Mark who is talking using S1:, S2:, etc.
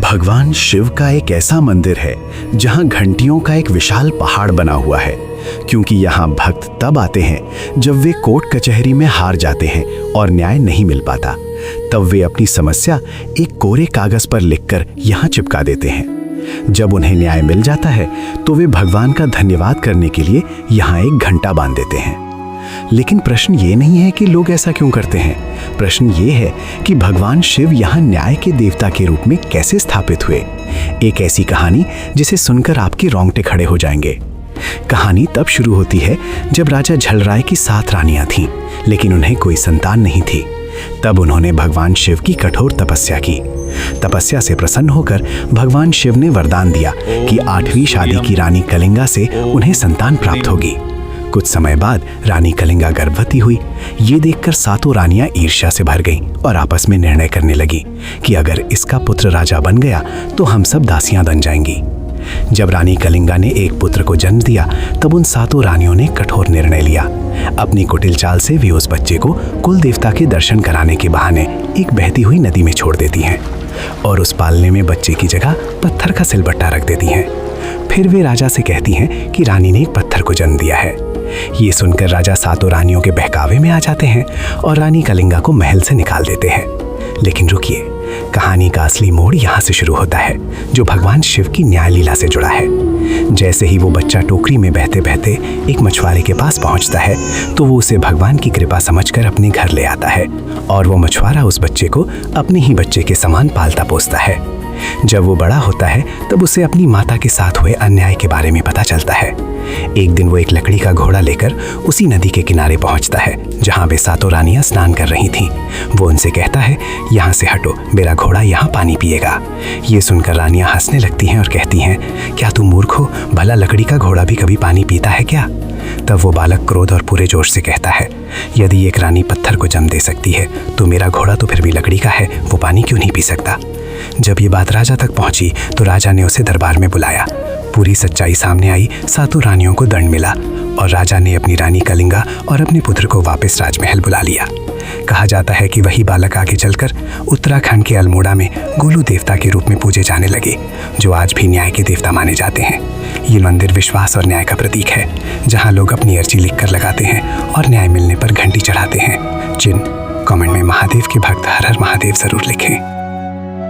S1: भगवान शिव का एक ऐसा मंदिर है जहां घंटियों का एक विशाल पहाड़ बना हुआ है, क्योंकि यहां भक्त तब आते हैं जब वे कोर्ट कचहरी में हार जाते हैं और न्याय नहीं मिल पाता। तब वे अपनी समस्या एक कोरे कागज पर लिखकर यहां चिपका देते हैं। जब उन्हें न्याय मिल जाता है तो वे भगवान का धन्यवाद करने के लिए यहां एक घंटा बांध देते हैं। लेकिन प्रश्न ये नहीं है कि लोग ऐसा क्यों करते हैं। प्रश्न ये है कि भगवान शिव यहाँ न्याय के देवता के रूप में कैसे स्थापित हुए। एक ऐसी कहानी जिसे सुनकर आपके रोंगटे खड़े हो जाएंगे। कहानी तब शुरू होती है जब राजा झलराय की 7 रानियां थीं, लेकिन उन्हें कोई संतान नहीं थी। तब उन्होंने भगवान शिव की कठोर तपस्या की। तपस्या से प्रसन्न होकर भगवान शिव ने वरदान दिया कि 8वीं शादी की रानी कलिंगा से उन्हें संतान प्राप्त होगी। कुछ समय बाद रानी कलिंगा गर्भवती हुई। ये देखकर 7 रानियां ईर्ष्या से भर गईं और आपस में निर्णय करने लगी कि अगर इसका पुत्र राजा बन गया तो हम सब दासियां बन जाएंगी। जब रानी कलिंगा ने एक पुत्र को जन्म दिया तब उन 7 रानियों ने कठोर निर्णय लिया। अपनी कुटिल चाल से वे उस बच्चे को कुल देवता के दर्शन कराने के बहाने एक बहती हुई नदी में छोड़ देती हैं और उस पालने में बच्चे की जगह पत्थर का सिलबट्टा रख देती हैं। फिर वे राजा से कहती हैं कि रानी ने एक पत्थर को जन्म दिया है। ये सुनकर राजा 7 रानियों के बहकावे में आ जाते हैं और रानी कलिंगा को महल से निकाल देते हैं। लेकिन रुकिए, कहानी का असली मोड़ यहाँ से शुरू होता है, जो भगवान शिव की न्याय लीला से जुड़ा है। जैसे ही वो बच्चा टोकरी में बहते बहते एक मछुआरे के पास पहुँचता है तो वो उसे भगवान की कृपा समझकर अपने घर ले आता है और वो मछुआरा उस बच्चे को अपने ही बच्चे के समान पालता पोसता है। जब वो बड़ा होता है तब उसे अपनी माता के साथ हुए अन्याय के बारे में पता चलता है। एक दिन वो एक लकड़ी का घोड़ा लेकर उसी नदी के किनारे पहुंचता है जहां वे 7 रानियां स्नान कर रही थीं। वो उनसे कहता है, यहाँ से हटो, मेरा घोड़ा यहाँ पानी पिएगा। ये सुनकर रानियां हंसने लगती हैं और कहती हैं, क्या तुम मूर्ख हो, भला लकड़ी का घोड़ा भी कभी पानी पीता है क्या? तब वो बालक क्रोध और पूरे जोश से कहता है, यदि एक रानी पत्थर को जन्म दे सकती है तो मेरा घोड़ा तो फिर भी लकड़ी का है, वो पानी क्यों नहीं पी सकता? जब ये बात राजा तक पहुंची तो राजा ने उसे दरबार में बुलाया। पूरी सच्चाई सामने आई। 7 रानियों को दंड मिला और राजा ने अपनी रानी कलिंगा और अपने पुत्र को वापस राजमहल बुला लिया। कहा जाता है कि वही बालक आगे चलकर उत्तराखंड के अल्मोड़ा में गोलू देवता के रूप में पूजे जाने लगे, जो आज भी न्याय के देवता माने जाते हैं। ये मंदिर विश्वास और न्याय का प्रतीक है, जहाँ लोग अपनी अर्जी लिखकर लगाते हैं और न्याय मिलने पर घंटी चढ़ाते हैं। कमेंट में महादेव के भक्त हर हर महादेव जरूर लिखें।